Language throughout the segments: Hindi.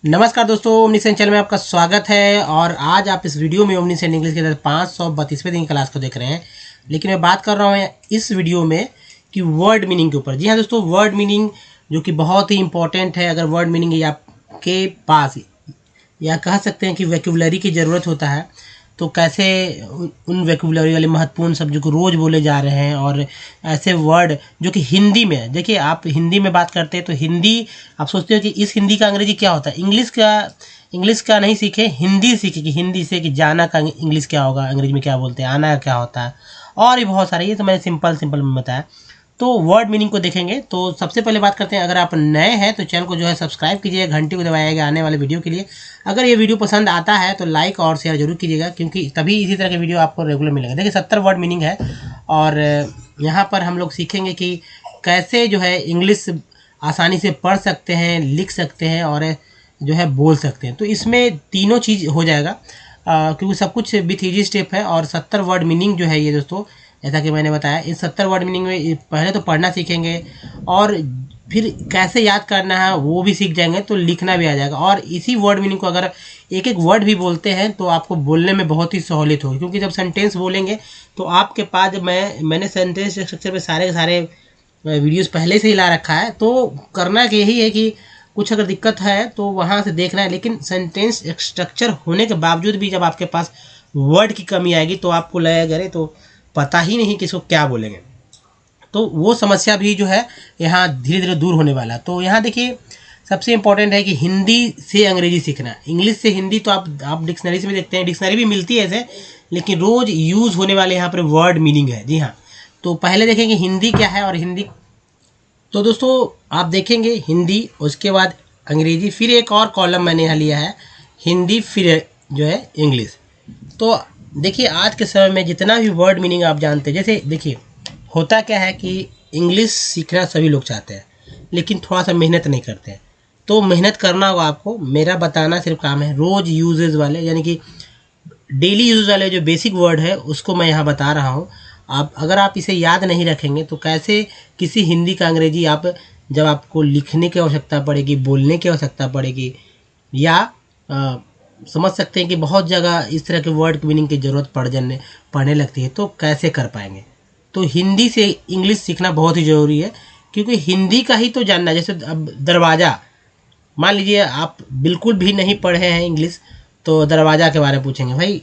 नमस्कार दोस्तों, ओमनीसेंट चैनल में आपका स्वागत है। और आज आप इस वीडियो में ओमनीसेंट इंग्लिश के 532वें दिन की क्लास को देख रहे हैं। लेकिन मैं बात कर रहा हूँ इस वीडियो में कि वर्ड मीनिंग के ऊपर। जी हाँ दोस्तों, वर्ड मीनिंग जो कि बहुत ही इंपॉर्टेंट है। अगर वर्ड मीनिंग आपके पास या कह सकते हैं कि वैक्यूबलरी की ज़रूरत होता है, तो कैसे उन वैक्यूबलरी वाले महत्वपूर्ण शब्द जो रोज़ बोले जा रहे हैं और ऐसे वर्ड जो कि हिंदी में है। देखिए, आप हिंदी में बात करते हैं तो हिंदी आप सोचते हो कि इस हिंदी का अंग्रेजी क्या होता है। इंग्लिश का नहीं सीखे, हिंदी सीखे कि हिंदी से कि जाना का इंग्लिश क्या होगा, अंग्रेजी में क्या बोलते हैं, आना क्या होता है, और भी बहुत सारे। ये तो मैंने सिंपल में बताया। तो वर्ड मीनिंग को देखेंगे तो सबसे पहले बात करते हैं, अगर आप नए हैं तो चैनल को जो है सब्सक्राइब कीजिएगा, घंटी को दबाइएगा आने वाले वीडियो के लिए। अगर ये वीडियो पसंद आता है तो लाइक और शेयर जरूर कीजिएगा, क्योंकि तभी इसी तरह के वीडियो आपको रेगुलर मिलेगा। देखिए, 70 वर्ड मीनिंग है और यहाँ पर हम लोग सीखेंगे कि कैसे जो है इंग्लिश आसानी से पढ़ सकते हैं, लिख सकते हैं और जो है बोल सकते हैं। तो इसमें तीनों चीज़ हो जाएगा, क्योंकि सब कुछ विथ ईजी स्टेप है। और 70 वर्ड मीनिंग जो है ये दोस्तों, जैसा कि मैंने बताया, इस 70 वर्ड मीनिंग में पहले तो पढ़ना सीखेंगे और फिर कैसे याद करना है वो भी सीख जाएंगे, तो लिखना भी आ जाएगा। और इसी वर्ड मीनिंग को अगर एक एक वर्ड भी बोलते हैं तो आपको बोलने में बहुत ही सहूलियत होगी, क्योंकि जब सेंटेंस बोलेंगे तो आपके पास मैंने सेंटेंस स्ट्रक्चर पे सारे के सारे वीडियोस पहले से ही ला रखा है। तो करना यही है कि कुछ अगर दिक्कत है तो वहाँ से देखना है, लेकिन सेंटेंस स्ट्रक्चर होने के बावजूद भी जब आपके पास वर्ड की कमी आएगी तो आपको लगेगा अरे तो पता ही नहीं कि इसको क्या बोलेंगे। तो वो समस्या भी जो है यहाँ धीरे धीरे दूर होने वाला। तो यहाँ देखिए, सबसे इम्पोर्टेंट है कि हिंदी से अंग्रेजी सीखना। इंग्लिश से हिंदी तो आप डिक्शनरी से भी देखते हैं, डिक्शनरी भी मिलती है ऐसे, लेकिन रोज़ यूज़ होने वाले यहाँ पर वर्ड मीनिंग है। जी हाँ, तो पहले देखेंगे हिंदी क्या है और हिंदी। तो दोस्तों आप देखेंगे हिंदी, उसके बाद अंग्रेजी, फिर एक और कॉलम मैंने यहाँ लिया है हिंदी, फिर जो है इंग्लिश। तो देखिए, आज के समय में जितना भी वर्ड मीनिंग आप जानते हैं, जैसे देखिए होता क्या है कि इंग्लिश सीखना सभी लोग चाहते हैं, लेकिन थोड़ा सा मेहनत नहीं करते हैं। तो मेहनत करना होगा आपको। मेरा बताना सिर्फ काम है, रोज़ यूजेज वाले यानी कि डेली यूज वाले जो बेसिक वर्ड है उसको मैं यहाँ बता रहा हूँ। अगर आप इसे याद नहीं रखेंगे तो कैसे किसी हिंदी का अंग्रेजी आप, जब आपको लिखने की आवश्यकता पड़ेगी, बोलने की आवश्यकता पड़ेगी, या समझ सकते हैं कि बहुत जगह इस तरह के वर्ड की मीनिंग की ज़रूरत पड़ने लगती है, तो कैसे कर पाएंगे। तो हिंदी से इंग्लिश सीखना बहुत ही ज़रूरी है, क्योंकि हिंदी का ही तो जानना। जैसे अब दरवाज़ा, मान लीजिए आप बिल्कुल भी नहीं पढ़े हैं इंग्लिश, तो दरवाज़ा के बारे में पूछेंगे, भाई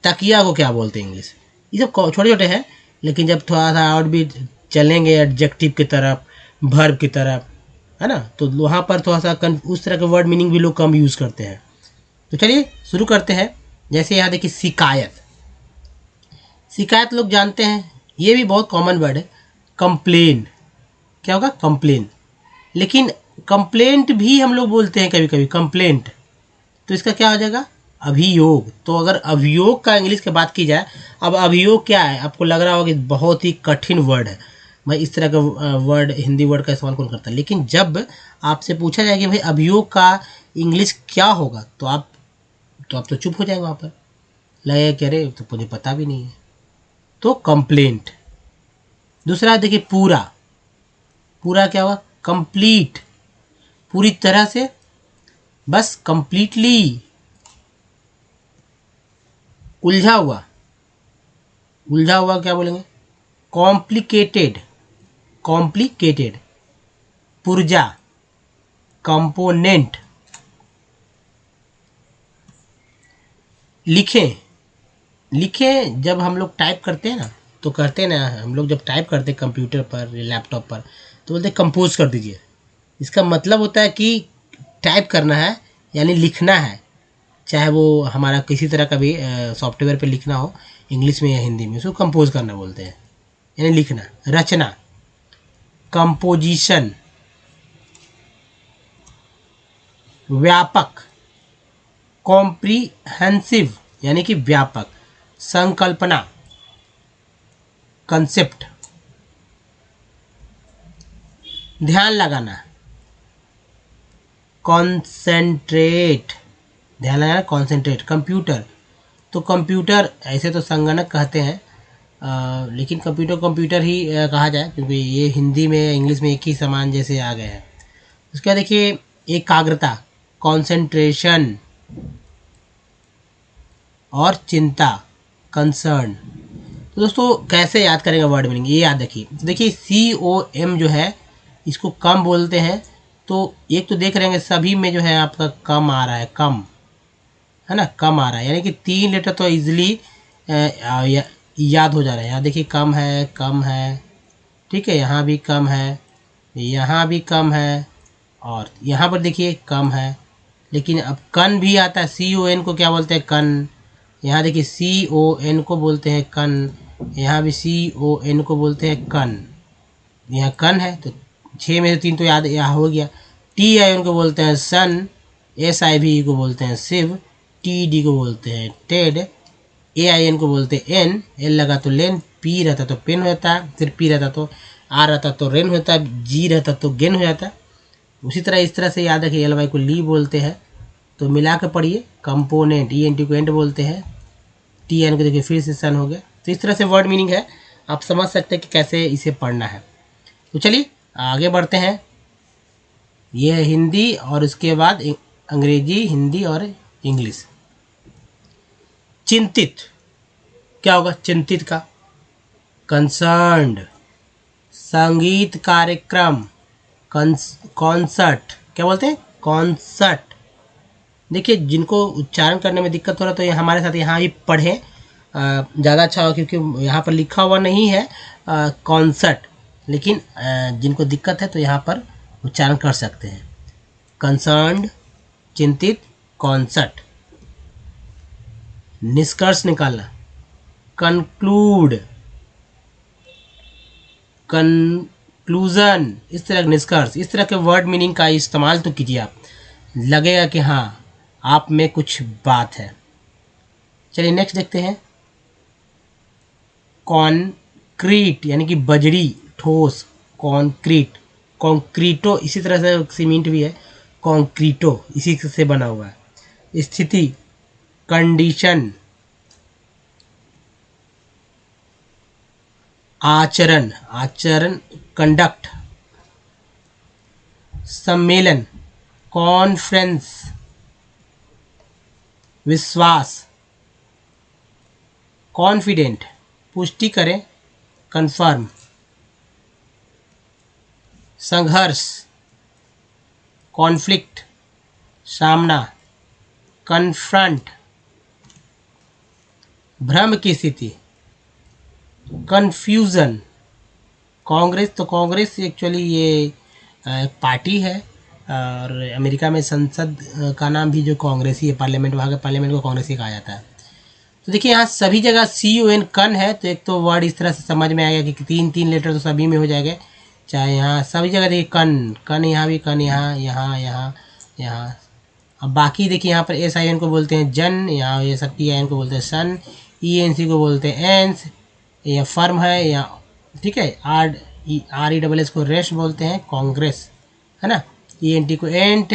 तकिया को क्या बोलते हैं इंग्लिश। ये सब छोटे छोटे हैं, लेकिन जब थोड़ा सा और भी चलेंगे एडजेक्टिव की तरफ, वर्ब की तरफ, है ना, तो वहाँ पर थोड़ा सा उस तरह के वर्ड मीनिंग भी लोग कम यूज़ करते हैं। तो चलिए शुरू करते हैं। जैसे यहाँ देखिए, शिकायत लोग जानते हैं, ये भी बहुत कॉमन वर्ड है। कंप्लेन, क्या होगा, कंप्लेन। लेकिन कंप्लेंट भी हम लोग बोलते हैं कभी कभी, कंप्लेंट। तो इसका क्या हो जाएगा, अभियोग। तो अगर अभियोग का इंग्लिश की बात की जाए, अब अभियोग क्या है, आपको लग रहा होगा कि बहुत ही कठिन वर्ड है, भाई इस तरह का वर्ड, हिंदी वर्ड का इस्तेमाल कौन करता है। लेकिन जब आपसे पूछा जाए कि भाई अभियोग का इंग्लिश क्या होगा, तो आप तो चुप हो जाएंगे, वहाँ पर लगेगा कि अरे तो मुझे पता भी नहीं है। तो कंप्लेंट। दूसरा देखिए, पूरा क्या हुआ, कंप्लीट, पूरी तरह से, बस कंप्लीटली। उलझा हुआ क्या बोलेंगे, कॉम्प्लिकेटेड। पुर्जा, कंपोनेंट। लिखें जब हम लोग टाइप करते हैं ना, तो करते हैं ना, हम लोग जब टाइप करते हैं कंप्यूटर पर, लैपटॉप पर, तो बोलते हैं कंपोज कर दीजिए। इसका मतलब होता है कि टाइप करना है, यानी लिखना है। चाहे वो हमारा किसी तरह का भी सॉफ्टवेयर पे लिखना हो, इंग्लिश में या हिंदी में, उसको कंपोज करना बोलते हैं, यानी लिखना। रचना, कंपोजिशन। व्यापक, कॉम्प्रिहेंसिव, यानी कि व्यापक। संकल्पना, कंसेप्ट। ध्यान लगाना, कॉन्सेंट्रेट, ध्यान लगाना, कॉन्सेंट्रेट। कंप्यूटर, तो कंप्यूटर ऐसे तो संगणक कहते हैं, लेकिन कंप्यूटर ही कहा जाए, क्योंकि ये हिंदी में इंग्लिश में एक ही समान जैसे आ गए हैं। उसके बाद देखिए, एकाग्रता, कॉन्सेंट्रेशन और चिंता, कंसर्न। तो दोस्तों कैसे याद करेंगे वर्ड मीनिंग, ये याद रखिए। तो देखिए COM जो है इसको कम बोलते हैं। तो एक तो देख रहे हैं सभी में जो है आपका कम आ रहा है, कम है ना, कम आ रहा है, यानी कि 3 लेटर तो इजीली याद हो जा रहा है। यहाँ देखिए कम है, कम है, ठीक है, यहाँ भी कम है, यहाँ भी कम है, और यहाँ पर देखिए कम है। लेकिन अब कन भी आता है, CON को क्या बोलते हैं, कन। यहाँ देखिए CON को बोलते हैं कन, यहाँ भी CON को बोलते हैं कन। यहाँ कन है तो 6 में से 3 तो याद यहाँ हो गया। TION को बोलते हैं सन, SIV को बोलते हैं शिव, TD को बोलते हैं टेड, AIN को बोलते हैं एन, एल लगा तो लेन, P रहता तो पेन होता है, फिर P रहता तो R रहता तो रेन होता है, G रहता तो गेन हो जाता है। उसी तरह इस तरह से याद रखिए, LY को ली बोलते हैं। तो मिला के पढ़िए, कंपोनेंट, ENT को एंड बोलते हैं, TN को देखिए फिर से सन हो गया। तो इस तरह से वर्ड मीनिंग है, आप समझ सकते हैं कि कैसे इसे पढ़ना है। तो चलिए आगे बढ़ते हैं। ये है हिंदी और उसके बाद अंग्रेजी, हिंदी और इंग्लिश। चिंतित क्या होगा, चिंतित का, कंसर्न्ड, संगीत कार्यक्रम, कॉन्सर्ट, क्या बोलते हैं, कॉन्सर्ट। देखिए जिनको उच्चारण करने में दिक्कत हो रहा है तो ये हमारे साथ यहाँ भी पढ़ें, ज़्यादा अच्छा होगा, क्योंकि यहाँ पर लिखा हुआ नहीं है कॉन्सर्ट, लेकिन जिनको दिक्कत है तो यहाँ पर उच्चारण कर सकते हैं। कंसर्न्ड, चिंतित, कॉन्सर्ट। निष्कर्ष निकालना, कंक्लूड, कंक्लूजन, इस तरह निष्कर्ष, इस तरह के वर्ड मीनिंग का इस्तेमाल तो कीजिए आप, लगेगा कि हाँ आप में कुछ बात है। चलिए नेक्स्ट देखते हैं। कॉन्क्रीट यानी कि बजरी, ठोस, कॉन्क्रीट, कॉन्क्रीटो, इसी तरह से सीमेंट भी है, कॉन्क्रीटो इसी से बना हुआ है। स्थिति, कंडीशन, आचरण, आचरण, कंडक्ट, सम्मेलन, कॉन्फ्रेंस, विश्वास, कॉन्फिडेंट, पुष्टि करें, कन्फर्म, संघर्ष, कॉन्फ्लिक्ट, सामना, कन्फ्रंट, भ्रम की स्थिति, कन्फ्यूज़न। कांग्रेस, तो कांग्रेस एक्चुअली ये एक पार्टी है, और अमेरिका में संसद का नाम भी जो कांग्रेस ही है, पार्लियामेंट, वहाँ के पार्लियामेंट को कांग्रेस ही कहा जाता है। तो देखिए यहाँ सभी जगह CON कन है, तो एक तो वर्ड इस तरह से समझ में आएगा कि 3 लेटर तो सभी में हो जाएगा, चाहे यहाँ सभी जगह देखिए कन, कन यहाँ भी, कन यहाँ, यहाँ, यहाँ, यहाँ। अब बाकी देखिए यहाँ पर SIN को बोलते हैं जन, यहाँ ये सब TIN को बोलते हैं सन, ENC को बोलते हैं एंस, या फर्म है, या ठीक है, RESS को रेस्ट बोलते हैं, कांग्रेस है ना, ENT को एंट।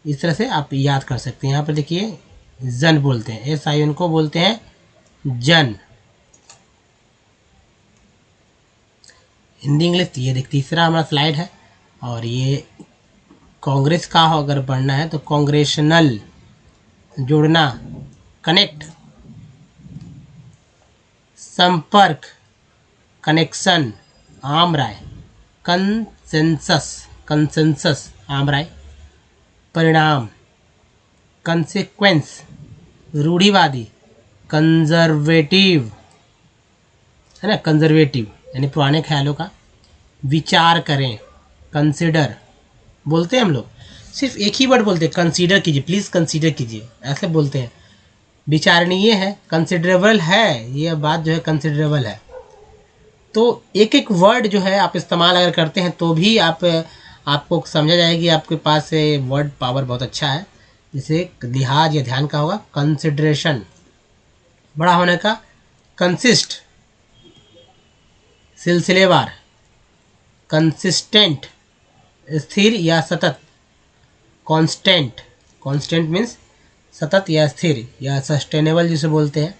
इस तरह से आप याद कर सकते हैं। यहाँ पर देखिए जन बोलते हैं, SIN को बोलते हैं जन। हिंदी इंग्लिश, ये देख तीसरा हमारा स्लाइड है, और ये कांग्रेस का हो अगर पढ़ना है तो कांग्रेशनल, जुड़ना, कनेक्ट, संपर्क, कनेक्शन, आम राय, कंसेंसस, कंसेंसस आम राय, परिणाम, कंसेक्वेंस, रूढ़िवादी, कंजर्वेटिव है ना, कंजर्वेटिव यानी पुराने ख्यालों का, विचार करें, कंसिडर बोलते हैं हम लोग, सिर्फ एक ही वर्ड बोलते हैं, कंसीडर कीजिए, प्लीज़ कंसीडर कीजिए, ऐसे बोलते हैं। विचारणीय है, कंसिडरेबल है, ये बात जो है कंसिडरेबल है। तो एक एक वर्ड जो है आप इस्तेमाल अगर करते हैं तो भी आपको समझा जाएगी, आपके पास वर्ड पावर बहुत अच्छा है। जैसे लिहाज या ध्यान का होगा, कंसिडरेशन, बड़ा होने का, कंसिस्ट, सिलसिलेवार, कंसिस्टेंट, स्थिर या सतत, कांस्टेंट, कांस्टेंट मीन्स सतत या स्थिर या सस्टेनेबल जिसे बोलते हैं,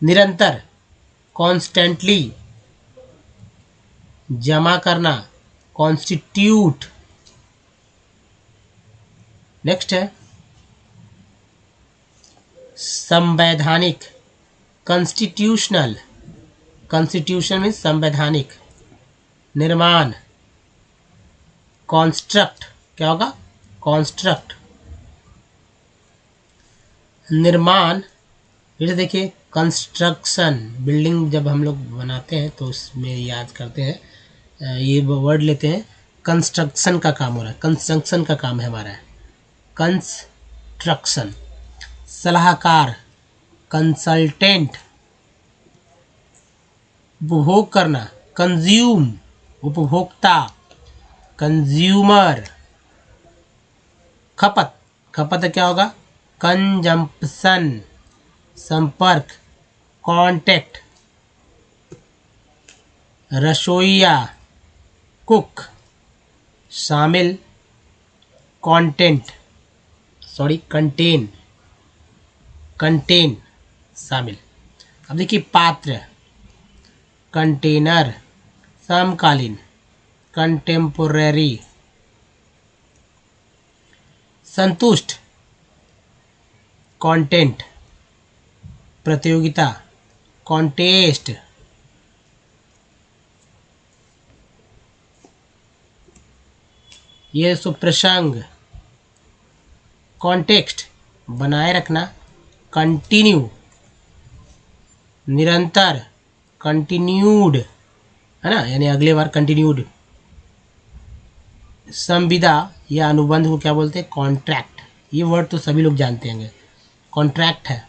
निरंतर, कॉन्स्टेंटली, जमा करना, कॉन्स्टिट्यूट, नेक्स्ट है संवैधानिक, कॉन्स्टिट्यूशनल, कॉन्स्टिट्यूशन मीन्स संवैधानिक। निर्माण, कॉन्स्ट्रक्ट, क्या होगा, कॉन्स्ट्रक्ट। निर्माण, फिर से देखिए कंस्ट्रक्शन, बिल्डिंग जब हम लोग बनाते हैं तो उसमें याद करते हैं, ये वर्ड लेते हैं, कंस्ट्रक्शन का काम हो रहा है, कंस्ट्रक्शन का काम है हमारा, कंस्ट्रक्शन। सलाहकार, कंसल्टेंट। उपभोग करना, कंज्यूम, उपभोक्ता, कंज्यूमर। खपत, खपत क्या होगा, कंजम्पशन, संपर्क, कांटेक्ट। रसोइया, कुक। शामिल, कंटेंट, सॉरी कंटेन, कंटेन, शामिल। अब देखिए पात्र, कंटेनर, समकालीन, कंटेम्पोरेरी। संतुष्ट, कंटेंट। प्रतियोगिता, कॉन्टेस्ट। ये प्रसंग, कॉन्टेक्स्ट। बनाए रखना, कंटिन्यू। निरंतर, कंटिन्यूड, है ना, यानी अगले बार कंटिन्यूड। संविदा या अनुबंध को क्या बोलते हैं, कॉन्ट्रैक्ट। ये वर्ड तो सभी लोग जानते हैं, कॉन्ट्रैक्ट है।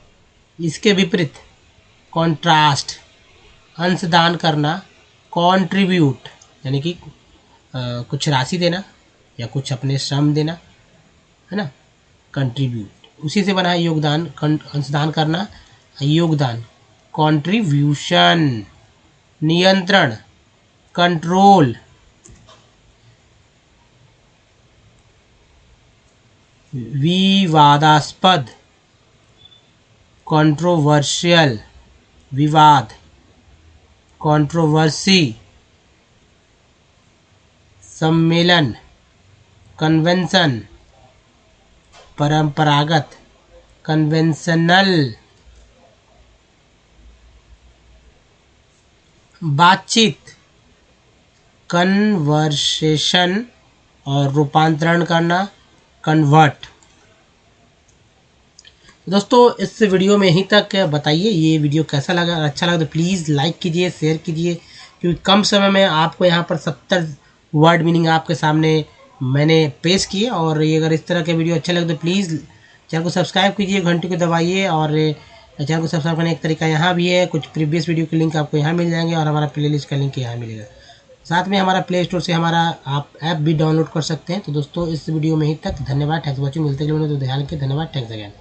इसके विपरीत कॉन्ट्रास्ट, अंशदान करना, कॉन्ट्रीब्यूट, यानी कि कुछ राशि देना या कुछ अपने श्रम देना, है ना, कंट्रीब्यूट। उसी से बना है योगदान, अंशदान करना, योगदान, कंट्रीब्यूशन। नियंत्रण, कंट्रोल। विवादास्पद, कंट्रोवर्शियल, विवाद, कंट्रोवर्सी। सम्मेलन, कन्वेंशन, परंपरागत, कन्वेंशनल। बातचीत, कन्वर्सेशन, और रूपांतरण करना, कन्वर्ट। दोस्तों इस वीडियो में यहीं तक बताइए ये वीडियो कैसा लगा। अच्छा लगा तो प्लीज़ लाइक कीजिए, शेयर कीजिए, क्योंकि कम समय में आपको यहाँ पर 70 वर्ड मीनिंग आपके सामने मैंने पेश किए। और ये अगर इस तरह के वीडियो अच्छे लगे तो प्लीज़ चैनल को सब्सक्राइब कीजिए, घंटी को दबाइए। और चैनल को सब्सक्राइब करने का एक तरीका यहाँ भी है, कुछ प्रीवियस वीडियो के लिंक आपको यहाँ मिल जाएंगे और हमारा प्लेलिस्ट का लिंक यहाँ मिलेगा। साथ में हमारा प्ले स्टोर से हमारा आप ऐप भी डाउनलोड कर सकते हैं। तो दोस्तों इस वीडियो में ही तक, धन्यवाद, थैंक्स फॉर वॉचिंग। मिलते हैं तो ध्यान के, धन्यवाद, थैंक्स अगेन।